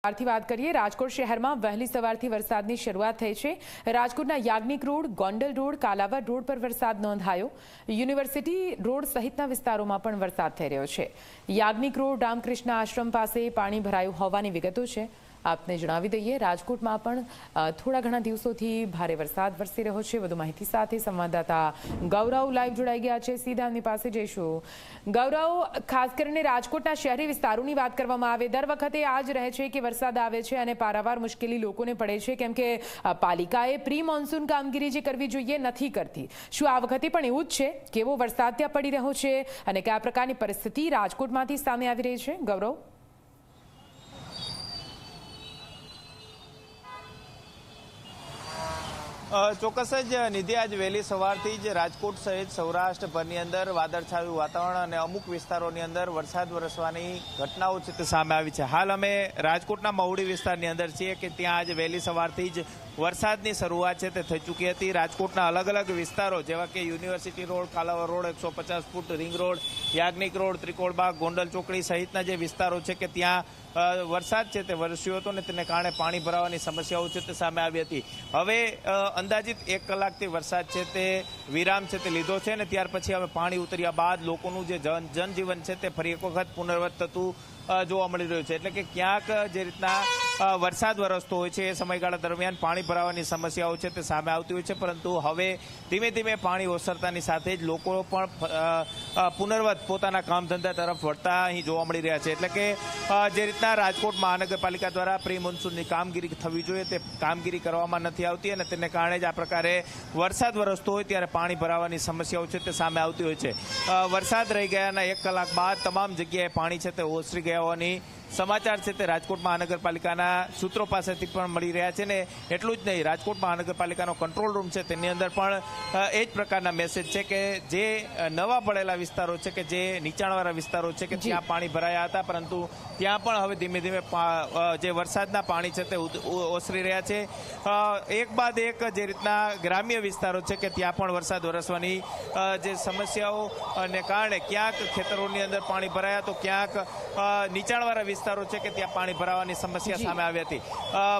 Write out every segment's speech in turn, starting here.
થી વાત કરીએ રાજકોટ શહેરમાં વહેલી સવારથી વરસાદની શરૂઆત થઈ છે। રાજકોટના Yagnik road, Gondal road, Kalavad road પર વરસાદ નોંધાયો। યુનિવર્સિટી રોડ સહિતના વિસ્તારોમાં પણ વરસાદ થઈ રહ્યો છે। યાજ્ઞિક રોડ રામકૃષ્ણ આશ્રમ પાસે પાણી ભરાયું હોવાની વિગતો છે। આપને જણાવી દઈએ રાજકોટમાં પણ થોડા ઘણા દિવસોથી ભારે વરસાદ વરસી રહ્યો છે। વધુ માહિતી સાથે સંવાદદાતા ગૌરવ લાઈવ જોડાઈ ગયા છે। સીધા એમની પાસે જઈશું। ગૌરવ, ખાસ કરીને રાજકોટના શહેરી વિસ્તારોની વાત કરવામાં આવે દર વખતે આ જ રહે છે કે વરસાદ આવે છે અને પારાવાર મુશ્કેલી લોકોને પડે છે કેમ કે પાલિકાએ પ્રી મોન્સૂન કામગીરી જે કરવી જોઈએ નથી કરતી। શું આ વખતે પણ એવું જ છે? કેવો વરસાદ ત્યાં પડી રહ્યો છે અને કયા પ્રકારની પરિસ્થિતિ રાજકોટમાંથી સામે આવી રહી છે? ગૌરવ, ચોક્કસ જ નિધિ, આજ વહેલી સવારથી જ રાજકોટ સહિત સૌરાષ્ટ્રભરની અંદર વાદળછાયું વાતાવરણ અને અમુક વિસ્તારોની અંદર વરસાદ વરસવાની ઘટનાઓ છે તે સામે આવી છે। હાલ અમે રાજકોટના મહુડી વિસ્તારની અંદર છીએ કે ત્યાં આજે વહેલી સવારથી જ વરસાદની શરૂઆત છે તે થઈ ચૂકી હતી। રાજકોટના અલગ અલગ વિસ્તારો જેવા કે university road, Kalavad road, 150 foot ring road, Yagnik road, Trikonbaug, Gondal ચોકડી સહિતના જે વિસ્તારો છે કે ત્યાં વરસાદ છે તે વરસ્યો હતો અને તેને કારણે પાણી ભરાવાની સમસ્યાઓ છે તે સામે આવી હતી। હવે અંદાજિત 1 કલાકથી વરસાદ છે તે વિરામ છે તે લીધો છે અને ત્યાર પછી હવે પાણી ઉતર્યા બાદ લોકોનું જે જનજીવન છે તે ફરી એક વખત પુનર્વત થતું જોવા મળી રહ્યું છે। એટલે કે ક્યાંક જે રીતના વરસાદ વરસતો હોય છે એ સમયગાળા દરમિયાન પાણી ભરાવાની સમસ્યાઓ છે તે સામે આવતી હોય છે, પરંતુ હવે ધીમે ધીમે પાણી ઓસરતાની સાથે જ લોકો પણ પુનર્વત પોતાના કામ ધંધા તરફ વળતા અહીં જોવા મળી રહ્યા છે। એટલે કે જે રીતના રાજકોટ મહાનગરપાલિકા દ્વારા પ્રી મોન્સૂનની કામગીરી થવી જોઈએ તે કામગીરી કરવામાં નથી આવતી અને તેને કારણે જ આ પ્રકારે વરસાદ વરસતો હોય ત્યારે પાણી ભરાવાની સમસ્યાઓ છે તે સામે આવતી હોય છે। વરસાદ રહી ગયાના 1 કલાક બાદ તમામ જગ્યાએ પાણી છે તે ઓસરી ગયા હોવાની સમાચાર છે તે રાજકોટ મહાનગરપાલિકાના સૂત્રો પાસેથી પણ મળી રહ્યા છે। ને એટલું જ નહીં, રાજકોટ મહાનગરપાલિકાનો કંટ્રોલ રૂમ છે તેની અંદર પણ એ જ પ્રકારના મેસેજ છે કે જે નવા પડેલા વિસ્તારો છે કે જે નીચાણવાળા વિસ્તારો છે કે ત્યાં પાણી ભરાયા હતા, પરંતુ ત્યાં પણ હવે ધીમે ધીમે જે વરસાદના પાણી છે તે ઓસરી રહ્યા છે। એક બાદ એક જે રીતના ગ્રામ્ય વિસ્તારો છે કે ત્યાં પણ વરસાદ વરસવાની જે સમસ્યાઓને કારણે ક્યાંક ખેતરોની અંદર પાણી ભરાયા તો ક્યાંક નીચાણવાળા વિસ્તારો છે કે ત્યાં પાણી ભરાવાની સમસ્યા સામે આવી હતી।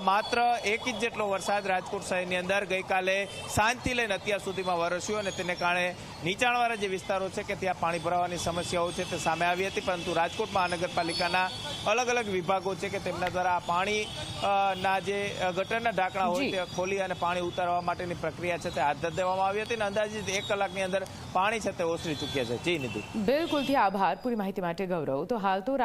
માત્ર 1 ઇંચ જેટલો વરસાદ રાજકોટ શહેરની અંદર ગઈકાલે સાંજથી લઈને અત્યાર સુધીમાં વરસ્યો અને તેને કારણે નીચાણવાળા જે વિસ્તારો છે કે ત્યાં પાણી ભરાવાની સમસ્યાઓ છે તે સામે આવી હતી, પરંતુ રાજકોટ મહાનગરપાલિકાના અલગ અલગ વિભાગો છે કે તેમના દ્વારા પાણી ના જે ગટરના ઢાંકણા હોય તે ખોલી અને પાણી ઉતારવા માટેની પ્રક્રિયા છે તે હાથ ધરી દેવામાં આવી હતી અને અંદાજિત 1 કલાકની અંદર પાણી છે તે ઓસરી ચૂક્યા છે। જી નિધિ, બિલકુલથી આભાર પૂરી માહિતી માટે ગૌરવ। તો હાલ તો